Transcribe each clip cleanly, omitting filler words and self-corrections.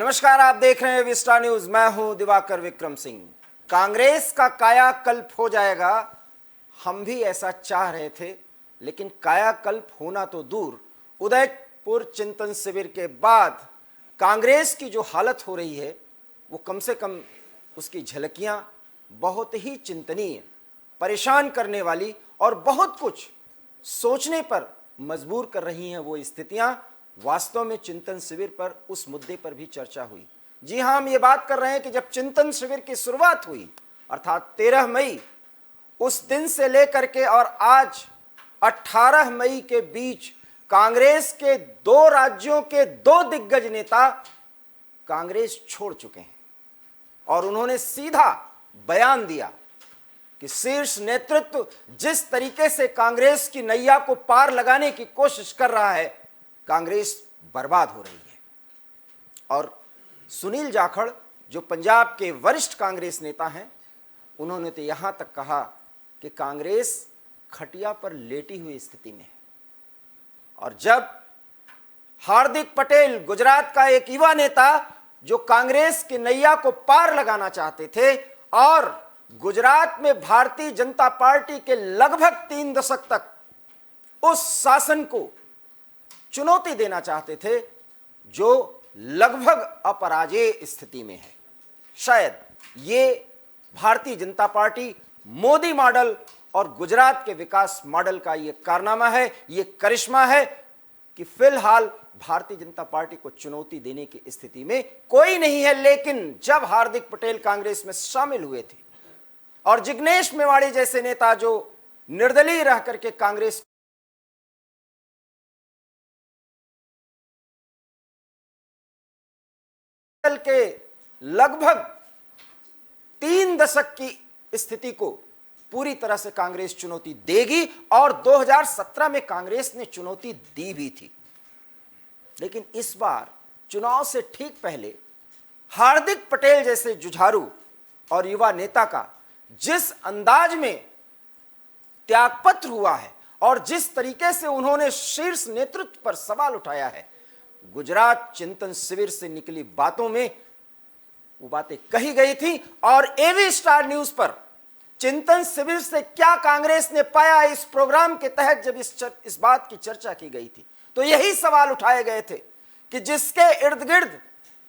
नमस्कार, आप देख रहे हैं विस्टा न्यूज। मैं हूं दिवाकर विक्रम सिंह। कांग्रेस का कायाकल्प हो जाएगा, हम भी ऐसा चाह रहे थे, लेकिन कायाकल्प होना तो दूर, उदयपुर चिंतन शिविर के बाद कांग्रेस की जो हालत हो रही है वो कम से कम उसकी झलकियां बहुत ही चिंतनीय, परेशान करने वाली और बहुत कुछ सोचने पर मजबूर कर रही हैं। वो स्थितियां वास्तव में चिंतन शिविर पर उस मुद्दे पर भी चर्चा हुई। जी हां, हम ये बात कर रहे हैं कि जब चिंतन शिविर की शुरुआत हुई अर्थात 13 मई, उस दिन से लेकर के और आज 18 मई के बीच कांग्रेस के 2 राज्यों के 2 दिग्गज नेता कांग्रेस छोड़ चुके हैं और उन्होंने सीधा बयान दिया कि शीर्ष नेतृत्व जिस तरीके से कांग्रेस की नैया को पार लगाने की कोशिश कर रहा है, कांग्रेस बर्बाद हो रही है। और सुनील जाखड़ जो पंजाब के वरिष्ठ कांग्रेस नेता हैं, उन्होंने तो यहां तक कहा कि कांग्रेस खटिया पर लेटी हुई स्थिति में है। और जब हार्दिक पटेल, गुजरात का एक युवा नेता जो कांग्रेस की नैया को पार लगाना चाहते थे और गुजरात में भारतीय जनता पार्टी के लगभग 3 दशक तक उस शासन को चुनौती देना चाहते थे जो लगभग अपराजेय स्थिति में है, शायद ये भारतीय जनता पार्टी मोदी मॉडल और गुजरात के विकास मॉडल का ये कारनामा है, ये करिश्मा है कि फिलहाल भारतीय जनता पार्टी को चुनौती देने की स्थिति में कोई नहीं है। लेकिन जब हार्दिक पटेल कांग्रेस में शामिल हुए थे और जिग्नेश मेवाड़ी जैसे नेता जो निर्दलीय रह करके कांग्रेस के लगभग 3 दशक की स्थिति को पूरी तरह से कांग्रेस चुनौती देगी और 2017 में कांग्रेस ने चुनौती दी भी थी। लेकिन इस बार चुनाव से ठीक पहले हार्दिक पटेल जैसे जुझारू और युवा नेता का जिस अंदाज में त्यागपत्र हुआ है और जिस तरीके से उन्होंने शीर्ष नेतृत्व पर सवाल उठाया है, गुजरात चिंतन शिविर से निकली बातों में वो बातें कही गई थी। और एवी स्टार न्यूज पर चिंतन शिविर से क्या कांग्रेस ने पाया, इस प्रोग्राम के तहत जब इस बात की चर्चा की गई थी तो यही सवाल उठाए गए थे कि जिसके इर्द गिर्द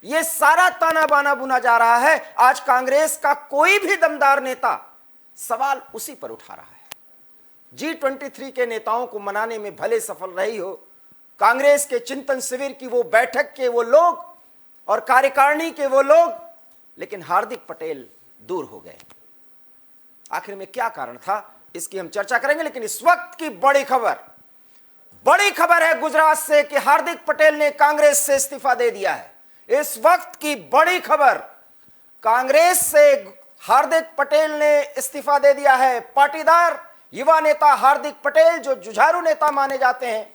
ये सारा ताना बाना बुना जा रहा है, आज कांग्रेस का कोई भी दमदार नेता सवाल उसी पर उठा रहा है। G23 के नेताओं को मनाने में भले सफल रही हो, कांग्रेस के चिंतन शिविर की वो बैठक के वो लोग और कार्यकारिणी के वो लोग, लेकिन हार्दिक पटेल दूर हो गए। आखिर में क्या कारण था, इसकी हम चर्चा करेंगे। लेकिन इस वक्त की बड़ी खबर है गुजरात से कि हार्दिक पटेल ने कांग्रेस से इस्तीफा दे दिया है। इस वक्त की बड़ी खबर, कांग्रेस से हार्दिक पटेल ने इस्तीफा दे दिया है। पाटीदार युवा नेता हार्दिक पटेल, जो जुझारू नेता माने जाते हैं,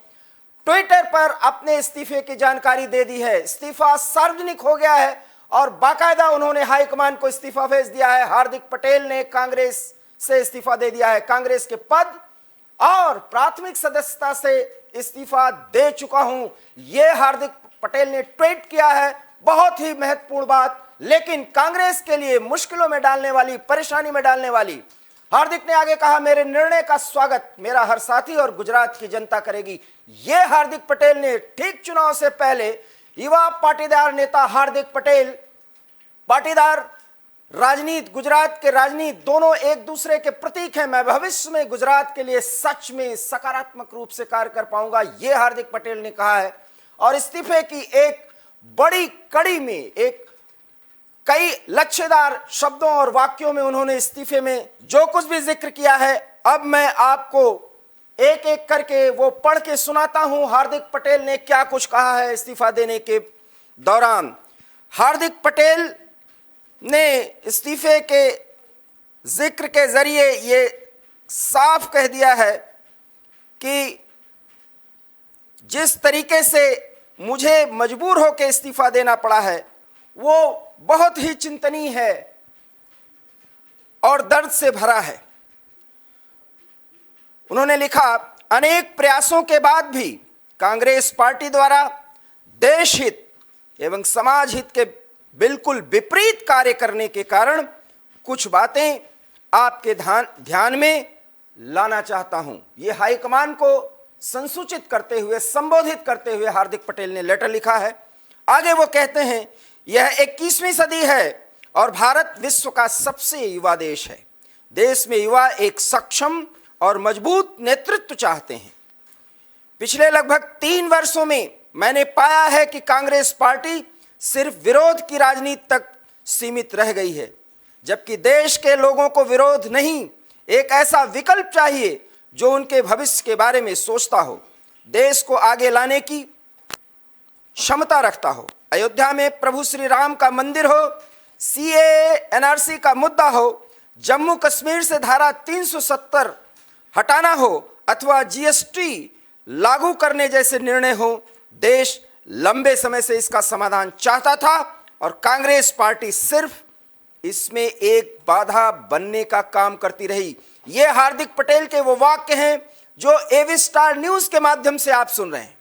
ट्विटर पर अपने इस्तीफे की जानकारी दे दी है। इस्तीफा सार्वजनिक हो गया है और बाकायदा उन्होंने हाईकमान को इस्तीफा भेज दिया है। हार्दिक पटेल ने कांग्रेस से इस्तीफा दे दिया है। कांग्रेस के पद और प्राथमिक सदस्यता से इस्तीफा दे चुका हूं, यह हार्दिक पटेल ने ट्वीट किया है। बहुत ही महत्वपूर्ण बात, लेकिन कांग्रेस के लिए मुश्किलों में डालने वाली, परेशानी में डालने वाली। हार्दिक ने आगे कहा, मेरे निर्णय का स्वागत मेरा हर साथी और गुजरात की जनता करेगी। यह हार्दिक पटेल ने ठीक चुनाव से पहले युवा पाटीदार नेता हार्दिक पटेल, पाटीदार राजनीति, गुजरात के राजनीति दोनों एक दूसरे के प्रतीक हैं। मैं भविष्य में गुजरात के लिए सच में सकारात्मक रूप से कार्य कर पाऊंगा, यह हार्दिक पटेल ने कहा है। और इस्तीफे की एक बड़ी कड़ी में कई लक्ष्यदार शब्दों और वाक्यों में उन्होंने इस्तीफे में जो कुछ भी जिक्र किया है, अब मैं आपको एक एक करके वो पढ़ के सुनाता हूं। हार्दिक पटेल ने क्या कुछ कहा है इस्तीफा देने के दौरान। हार्दिक पटेल ने इस्तीफे के जिक्र के जरिए ये साफ कह दिया है कि जिस तरीके से मुझे मजबूर होकर इस्तीफा देना पड़ा है वो बहुत ही चिंतनीय है और दर्द से भरा है। उन्होंने लिखा, अनेक प्रयासों के बाद भी कांग्रेस पार्टी द्वारा देश हित एवं समाज हित के बिल्कुल विपरीत कार्य करने के कारण कुछ बातें आपके ध्यान में लाना चाहता हूं। यह हाईकमान को संसूचित करते हुए, संबोधित करते हुए हार्दिक पटेल ने लेटर लिखा है। आगे वो कहते हैं, यह 21वीं सदी है और भारत विश्व का सबसे युवा देश है। देश में युवा एक सक्षम और मजबूत नेतृत्व चाहते हैं। पिछले लगभग 3 वर्षों में मैंने पाया है कि कांग्रेस पार्टी सिर्फ विरोध की राजनीति तक सीमित रह गई है, जबकि देश के लोगों को विरोध नहीं, एक ऐसा विकल्प चाहिए जो उनके भविष्य के बारे में सोचता हो, देश को आगे लाने की क्षमता रखता हो। अयोध्या में प्रभु श्री राम का मंदिर हो, सीएए एनआरसी का मुद्दा हो, जम्मू कश्मीर से धारा 370 हटाना हो अथवा जीएसटी लागू करने जैसे निर्णय हो, देश लंबे समय से इसका समाधान चाहता था और कांग्रेस पार्टी सिर्फ इसमें एक बाधा बनने का काम करती रही। ये हार्दिक पटेल के वो वाक्य हैं जो एवी स्टार न्यूज के माध्यम से आप सुन रहे हैं।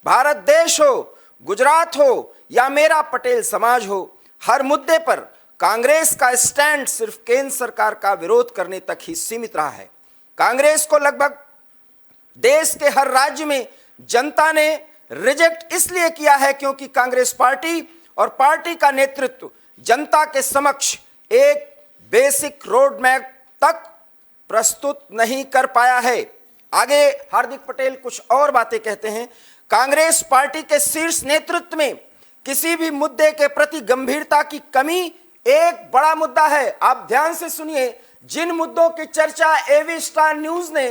भारत देश हो, गुजरात हो या मेरा पटेल समाज हो, हर मुद्दे पर कांग्रेस का स्टैंड सिर्फ केंद्र सरकार का विरोध करने तक ही सीमित रहा है। कांग्रेस को लगभग देश के हर राज्य में जनता ने रिजेक्ट इसलिए किया है क्योंकि कांग्रेस पार्टी और पार्टी का नेतृत्व जनता के समक्ष एक बेसिक रोड मैप तक प्रस्तुत नहीं कर पाया है। आगे हार्दिक पटेल कुछ और बातें कहते हैं। कांग्रेस पार्टी के शीर्ष नेतृत्व में किसी भी मुद्दे के प्रति गंभीरता की कमी एक बड़ा मुद्दा है। आप ध्यान से सुनिए, जिन मुद्दों की चर्चा एवी स्टार न्यूज ने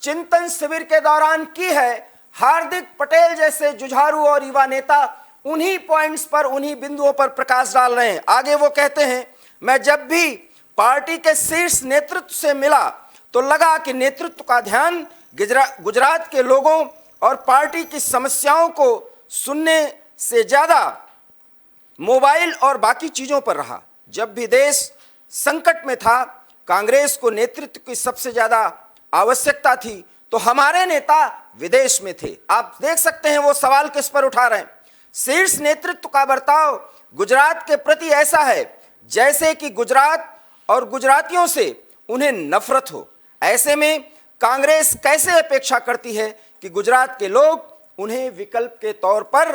चिंतन शिविर के दौरान की है, हार्दिक पटेल जैसे जुझारू और युवा नेता उन्हीं पॉइंट्स पर, उन्हीं बिंदुओं पर प्रकाश डाल रहे हैं। आगे वो कहते हैं, मैं जब भी पार्टी के शीर्ष नेतृत्व से मिला तो लगा कि नेतृत्व का ध्यान गुजरात के लोगों और पार्टी की समस्याओं को सुनने से ज्यादा मोबाइल और बाकी चीजों पर रहा। जब भी देश संकट में था, कांग्रेस को नेतृत्व की सबसे ज्यादा आवश्यकता थी, तो हमारे नेता विदेश में थे। आप देख सकते हैं वो सवाल किस पर उठा रहे हैं। शीर्ष नेतृत्व का बर्ताव गुजरात के प्रति ऐसा है जैसे कि गुजरात और गुजरातियों से उन्हें नफरत हो। ऐसे में कांग्रेस कैसे अपेक्षा करती है कि गुजरात के लोग उन्हें विकल्प के तौर पर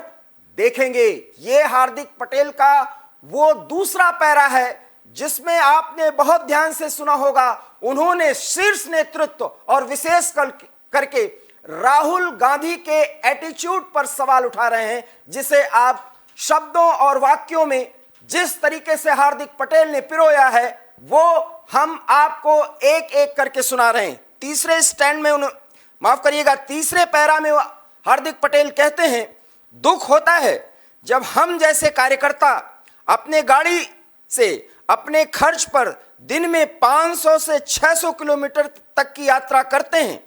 देखेंगे। ये हार्दिक पटेल का वो दूसरा पैरा है जिसमें आपने बहुत ध्यान से सुना होगा। उन्होंने शीर्ष नेतृत्व और विशेष करके राहुल गांधी के एटीट्यूड पर सवाल उठा रहे हैं, जिसे आप शब्दों और वाक्यों में जिस तरीके से हार्दिक पटेल ने पिरोया है वो हम आपको एक एक करके सुना रहे हैं। तीसरे स्टैंड में तीसरे पैरा में हार्दिक पटेल कहते हैं, दुख होता है जब हम जैसे कार्यकर्ता अपने गाड़ी से अपने खर्च पर दिन में 500 से 600 किलोमीटर तक की यात्रा करते हैं,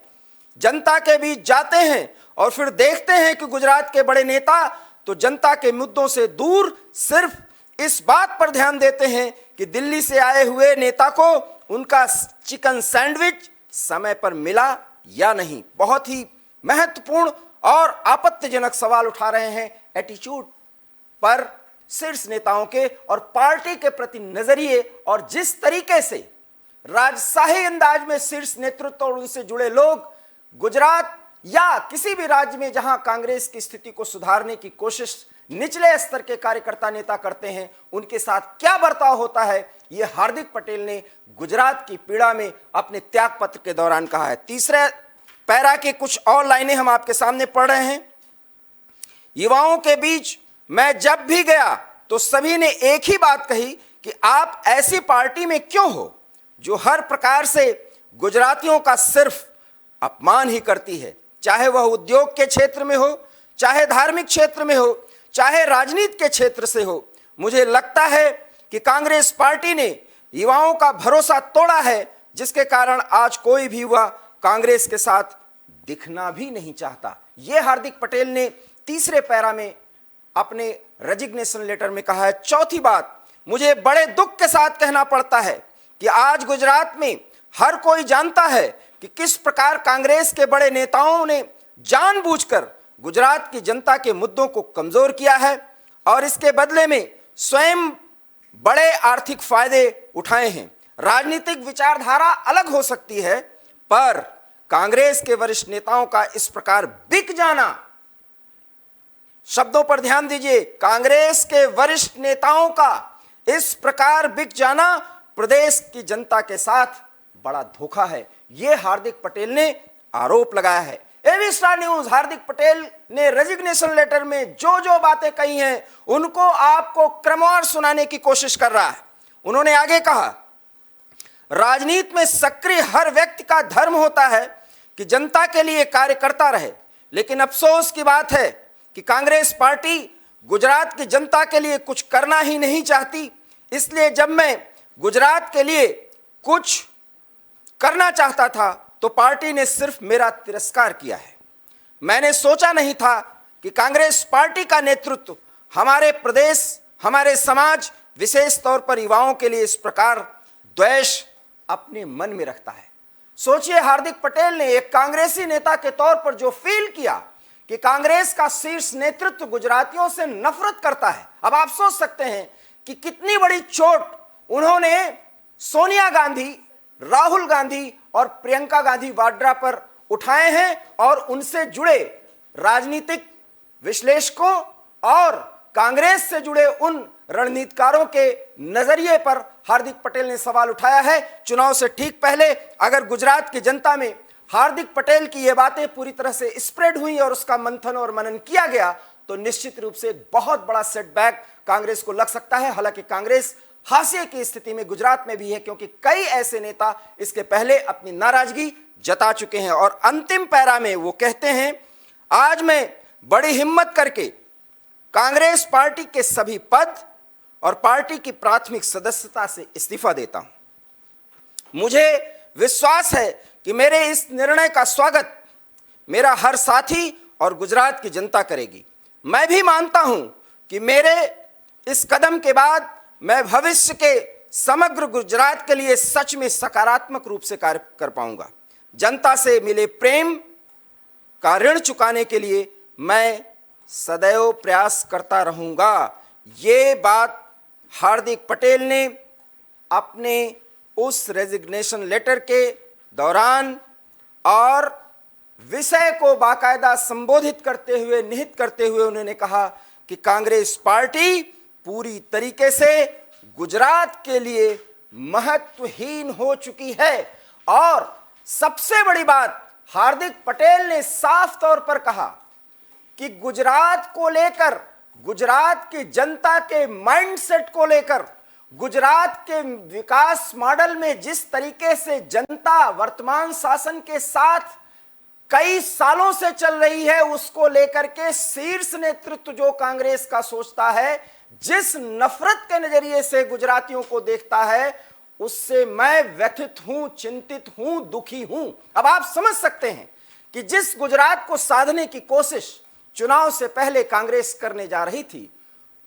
जनता के बीच जाते हैं और फिर देखते हैं कि गुजरात के बड़े नेता तो जनता के मुद्दों से दूर सिर्फ इस बात पर ध्यान देते हैं कि दिल्ली से आए हुए नेता को उनका चिकन सैंडविच समय पर मिला या नहीं। बहुत ही महत्वपूर्ण और आपत्तिजनक सवाल उठा रहे हैं एटीट्यूड पर शीर्ष नेताओं के और पार्टी के प्रति नजरिए, और जिस तरीके से राजशाही अंदाज में शीर्ष नेतृत्व और उनसे जुड़े लोग गुजरात या किसी भी राज्य में जहां कांग्रेस की स्थिति को सुधारने की कोशिश निचले स्तर के कार्यकर्ता नेता करते हैं, उनके साथ क्या बर्ताव होता है, यह हार्दिक पटेल ने गुजरात की पीड़ा में अपने त्याग पत्र के दौरान कहा है। तीसरे पैरा के कुछ और लाइनें हम आपके सामने पढ़ रहे हैं। युवाओं के बीच मैं जब भी गया तो सभी ने एक ही बात कही कि आप ऐसी पार्टी में क्यों हो जो हर प्रकार से गुजरातियों का सिर्फ अपमान ही करती है, चाहे वह उद्योग के क्षेत्र में हो, चाहे धार्मिक क्षेत्र में हो, चाहे राजनीति के क्षेत्र से हो। मुझे लगता है कि कांग्रेस पार्टी ने युवाओं का भरोसा तोड़ा है, जिसके कारण आज कोई भी युवा कांग्रेस के साथ दिखना भी नहीं चाहता। यह हार्दिक पटेल ने तीसरे पैरा में अपने रेजिग्नेशन लेटर में कहा है। चौथी बात, मुझे बड़े दुख के साथ कहना पड़ता है कि आज गुजरात में हर कोई जानता है कि किस प्रकार कांग्रेस के बड़े नेताओं ने जानबूझकर गुजरात की जनता के मुद्दों को कमजोर किया है। और इसके बदले में स्वयं बड़े आर्थिक फायदे उठाए हैं। राजनीतिक विचारधारा अलग हो सकती है, पर कांग्रेस के वरिष्ठ नेताओं का इस प्रकार बिक जाना, शब्दों पर ध्यान दीजिए, कांग्रेस के वरिष्ठ नेताओं का इस प्रकार बिक जाना प्रदेश की जनता के साथ बड़ा धोखा है, यह हार्दिक पटेल ने आरोप लगाया है। AB star news Hardik Patel ने रेजिग्नेशन लेटर में जो जो बातें कही हैं उनको आपको क्रमवार सुनाने की कोशिश कर रहा है। उन्होंने आगे कहा, राजनीति में सक्रिय हर व्यक्ति का धर्म होता है कि जनता के लिए कार्य करता रहे, लेकिन अफसोस की बात है कि कांग्रेस पार्टी गुजरात की जनता के लिए कुछ करना ही नहीं चाहती। इसलिए जब मैं गुजरात के लिए कुछ करना चाहता था तो पार्टी ने सिर्फ मेरा तिरस्कार किया है। मैंने सोचा नहीं था कि कांग्रेस पार्टी का नेतृत्व हमारे प्रदेश, हमारे समाज, विशेष तौर पर युवाओं के लिए इस प्रकार द्वेष अपने मन में रखता है। सोचिए, हार्दिक पटेल ने एक कांग्रेसी नेता के तौर पर जो फील किया कि कांग्रेस का शीर्ष नेतृत्व गुजरातियों से नफरत करता है। अब आप सोच सकते हैं कि कितनी बड़ी चोट उन्होंने सोनिया गांधी, राहुल गांधी और प्रियंका गांधी वाड्रा पर उठाए हैं और उनसे जुड़े राजनीतिक विश्लेषकों और कांग्रेस से जुड़े उन रणनीतिकारों के नजरिए पर हार्दिक पटेल ने सवाल उठाया है। चुनाव से ठीक पहले अगर गुजरात की जनता में हार्दिक पटेल की ये बातें पूरी तरह से स्प्रेड हुई और उसका मंथन और मनन किया गया तो निश्चित रूप से एक बहुत बड़ा सेटबैक कांग्रेस को लग सकता है। हालांकि कांग्रेस हाशिए की स्थिति में गुजरात में भी है, क्योंकि कई ऐसे नेता इसके पहले अपनी नाराजगी जता चुके हैं। और अंतिम पैरा में वो कहते हैं, आज मैं बड़ी हिम्मत करके कांग्रेस पार्टी के सभी पद और पार्टी की प्राथमिक सदस्यता से इस्तीफा देता हूं। मुझे विश्वास है कि मेरे इस निर्णय का स्वागत मेरा हर साथी और गुजरात की जनता करेगी। मैं भी मानता हूं कि मेरे इस कदम के बाद मैं भविष्य के समग्र गुजरात के लिए सच में सकारात्मक रूप से कार्य कर पाऊंगा। जनता से मिले प्रेम का ऋण चुकाने के लिए मैं सदैव प्रयास करता रहूंगा। ये बात हार्दिक पटेल ने अपने उस रेजिग्नेशन लेटर के दौरान और विषय को बाकायदा संबोधित करते हुए, निहित करते हुए उन्होंने कहा कि कांग्रेस पार्टी पूरी तरीके से गुजरात के लिए महत्वहीन हो चुकी है। और सबसे बड़ी बात, हार्दिक पटेल ने साफ तौर पर कहा कि गुजरात को लेकर, गुजरात की जनता के माइंडसेट को लेकर, गुजरात के विकास मॉडल में जिस तरीके से जनता वर्तमान शासन के साथ कई सालों से चल रही है, उसको लेकर के शीर्ष नेतृत्व जो कांग्रेस का सोचता है, जिस नफरत के नजरिए से गुजरातियों को देखता है, उससे मैं व्यथित हूं, चिंतित हूं, दुखी हूं। अब आप समझ सकते हैं कि जिस गुजरात को साधने की कोशिश चुनाव से पहले कांग्रेस करने जा रही थी,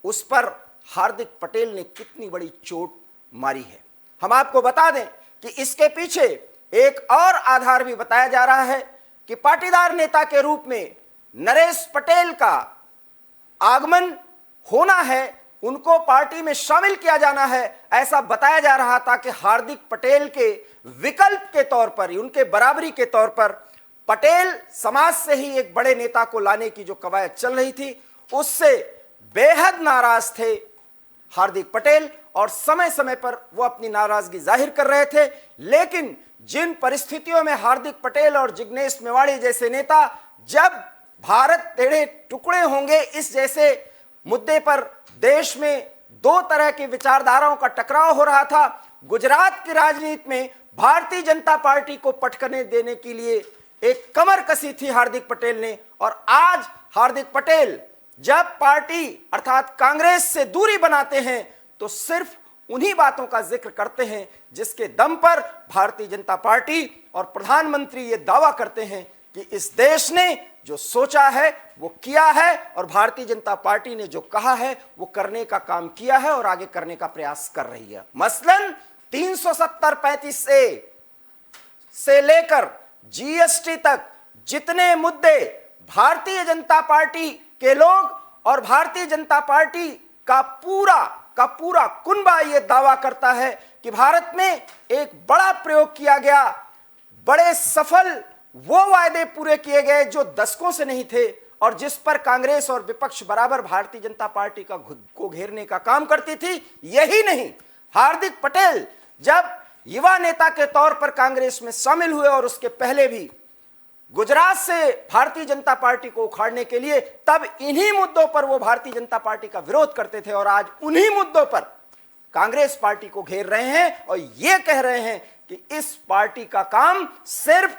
उस पर हार्दिक पटेल ने कितनी बड़ी चोट मारी है। हम आपको बता दें कि इसके पीछे एक और आधार भी बताया जा रहा है कि पाटीदार नेता के रूप में नरेश पटेल का आगमन होना है, उनको पार्टी में शामिल किया जाना है, ऐसा बताया जा रहा था कि हार्दिक पटेल के विकल्प के तौर पर, उनके बराबरी के तौर पर पटेल समाज से ही एक बड़े नेता को लाने की जो कवायद चल रही थी, उससे बेहद नाराज थे हार्दिक पटेल और समय समय पर वो अपनी नाराजगी जाहिर कर रहे थे। लेकिन जिन परिस्थितियों में हार्दिक पटेल और जिग्नेश मेवाड़ी जैसे नेता, जब भारत टेढ़े टुकड़े होंगे इस जैसे मुद्दे पर देश में दो तरह की विचारधाराओं का टकराव हो रहा था, गुजरात की राजनीति में भारतीय जनता पार्टी को पटकने देने के लिए एक कमर कसी थी हार्दिक पटेल ने। और आज हार्दिक पटेल जब पार्टी अर्थात कांग्रेस से दूरी बनाते हैं तो सिर्फ उन्हीं बातों का जिक्र करते हैं जिसके दम पर भारतीय जनता पार्टी और प्रधानमंत्री ये दावा करते हैं कि इस देश ने जो सोचा है वो किया है और भारतीय जनता पार्टी ने जो कहा है वो करने का काम किया है और आगे करने का प्रयास कर रही है। मसलन 370-35 से लेकर जीएसटी तक जितने मुद्दे भारतीय जनता पार्टी के लोग और भारतीय जनता पार्टी का पूरा कुनबा यह दावा करता है कि भारत में एक बड़ा प्रयोग किया गया, बड़े सफल वो वायदे पूरे किए गए जो दशकों से नहीं थे और जिस पर कांग्रेस और विपक्ष बराबर भारतीय जनता पार्टी को घेरने का काम करती थी। यही नहीं, हार्दिक पटेल जब युवा नेता के तौर पर कांग्रेस में शामिल हुए और उसके पहले भी गुजरात से भारतीय जनता पार्टी को उखाड़ने के लिए, तब इन्हीं मुद्दों पर वो भारतीय जनता पार्टी का विरोध करते थे और आज उन्हीं मुद्दों पर कांग्रेस पार्टी को घेर रहे हैं और ये कह रहे हैं कि इस पार्टी का काम सिर्फ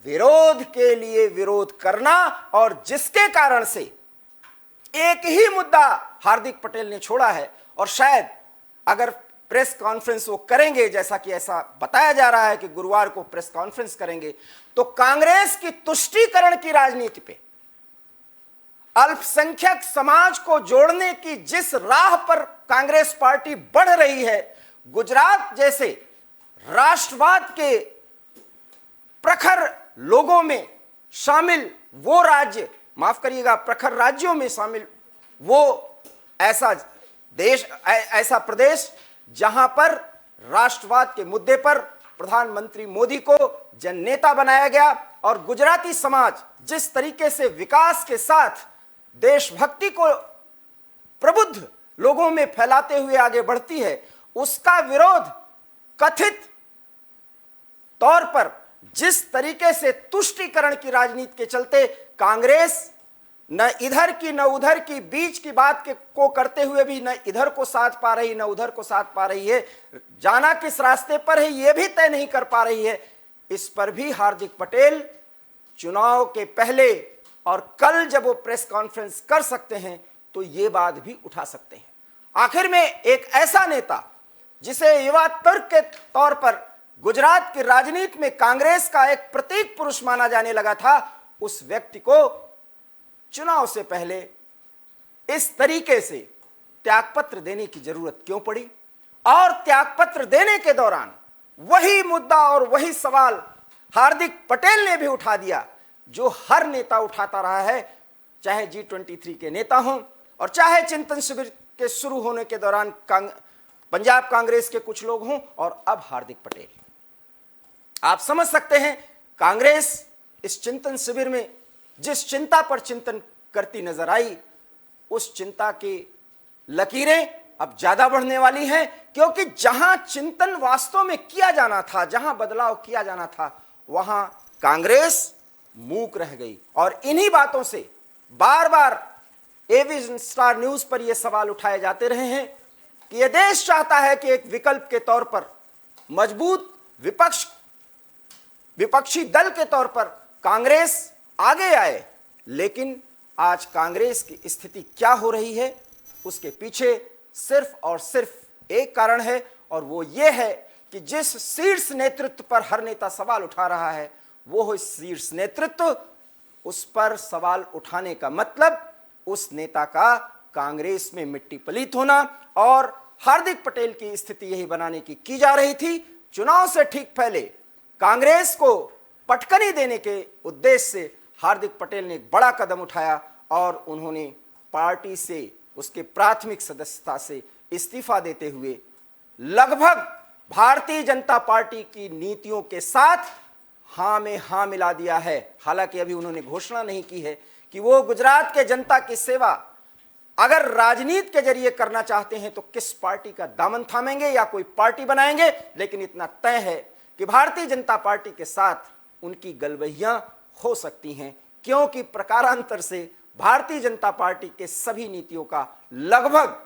विरोध के लिए विरोध करना, और जिसके कारण से एक ही मुद्दा हार्दिक पटेल ने छोड़ा है। और शायद अगर प्रेस कॉन्फ्रेंस वो करेंगे, जैसा कि ऐसा बताया जा रहा है कि गुरुवार को प्रेस कॉन्फ्रेंस करेंगे, तो कांग्रेस की तुष्टीकरण की राजनीति पे, अल्पसंख्यक समाज को जोड़ने की जिस राह पर कांग्रेस पार्टी बढ़ रही है, गुजरात जैसे राष्ट्रवाद के प्रखर लोगों में शामिल वो राज्य, माफ करिएगा, प्रखर राज्यों में शामिल वो ऐसा देश, ऐसा प्रदेश जहां पर राष्ट्रवाद के मुद्दे पर प्रधानमंत्री मोदी को जननेता बनाया गया और गुजराती समाज जिस तरीके से विकास के साथ देशभक्ति को प्रबुद्ध लोगों में फैलाते हुए आगे बढ़ती है, उसका विरोध कथित तौर पर जिस तरीके से तुष्टीकरण की राजनीति के चलते कांग्रेस न इधर की न उधर की बीच की बात को करते हुए भी न इधर को साथ पा रही न उधर को साथ पा रही है, जाना किस रास्ते पर है यह भी तय नहीं कर पा रही है, इस पर भी हार्दिक पटेल चुनाव के पहले और कल जब वो प्रेस कॉन्फ्रेंस कर सकते हैं तो ये बात भी उठा सकते हैं। आखिर में एक ऐसा नेता जिसे युवा तुर्क के तौर पर गुजरात की राजनीति में कांग्रेस का एक प्रतीक पुरुष माना जाने लगा था, उस व्यक्ति को चुनाव से पहले इस तरीके से त्यागपत्र देने की जरूरत क्यों पड़ी? और त्यागपत्र देने के दौरान वही मुद्दा और वही सवाल हार्दिक पटेल ने भी उठा दिया जो हर नेता उठाता रहा है, चाहे G23 के नेता हों और चाहे चिंतन शिविर के शुरू होने के दौरान पंजाब कांग्रेस के कुछ लोग हों और अब हार्दिक पटेल। आप समझ सकते हैं कांग्रेस इस चिंतन शिविर में जिस चिंता पर चिंतन करती नजर आई, उस चिंता की लकीरें अब ज्यादा बढ़ने वाली हैं, क्योंकि जहां चिंतन वास्तव में किया जाना था, जहां बदलाव किया जाना था, वहां कांग्रेस मूक रह गई। और इन्हीं बातों से बार बार एविजन स्टार न्यूज पर यह सवाल उठाए जाते रहे हैं कि यह देश चाहता है कि एक विकल्प के तौर पर मजबूत विपक्षी दल के तौर पर कांग्रेस आगे आए, लेकिन आज कांग्रेस की स्थिति क्या हो रही है उसके पीछे सिर्फ और सिर्फ एक कारण है, और वो ये है कि जिस शीर्ष नेतृत्व पर हर नेता सवाल उठा रहा है वो हो शीर्ष नेतृत्व। उस पर सवाल उठाने का मतलब उस नेता का कांग्रेस में मिट्टी पलीत होना, और हार्दिक पटेल की स्थिति यही बनाने की जा रही थी। चुनाव से ठीक पहले कांग्रेस को पटकनी देने के उद्देश्य से हार्दिक पटेल ने एक बड़ा कदम उठाया और उन्होंने पार्टी से, उसके प्राथमिक सदस्यता से इस्तीफा देते हुए लगभग भारतीय जनता पार्टी की नीतियों के साथ हां में हां मिला दिया है। हालांकि अभी उन्होंने घोषणा नहीं की है कि वो गुजरात के जनता की सेवा अगर राजनीति के जरिए करना चाहते हैं तो किस पार्टी का दामन थामेंगे या कोई पार्टी बनाएंगे, लेकिन इतना तय है कि भारतीय जनता पार्टी के साथ उनकी गलबहियां हो सकती हैं, क्योंकि प्रकारांतर से भारतीय जनता पार्टी के सभी नीतियों का लगभग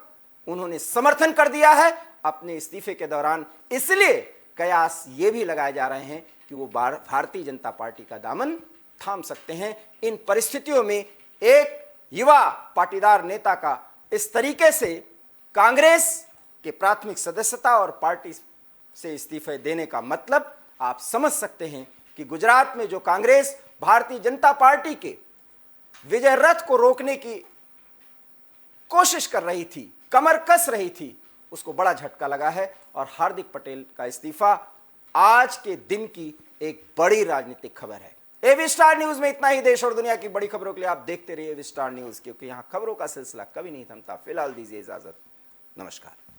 उन्होंने समर्थन कर दिया है अपने इस्तीफे के दौरान। इसलिए कयास ये भी लगाए जा रहे हैं कि वो भारतीय जनता पार्टी का दामन थाम सकते हैं। इन परिस्थितियों में एक युवा पाटीदार नेता का इस तरीके से कांग्रेस के प्राथमिक सदस्यता और पार्टी से इस्तीफे देने का मतलब आप समझ सकते हैं कि गुजरात में जो कांग्रेस भारतीय जनता पार्टी के विजय रथ को रोकने की कोशिश कर रही थी, कमर कस रही थी, उसको बड़ा झटका लगा है। और हार्दिक पटेल का इस्तीफा आज के दिन की एक बड़ी राजनीतिक खबर है। एबी स्टार न्यूज में इतना ही। देश और दुनिया की बड़ी खबरों के लिए आप देखते रहिए एबी स्टार न्यूज, क्योंकि यहां खबरों का सिलसिला कभी नहीं थमता। फिलहाल दीजिए इजाजत, नमस्कार।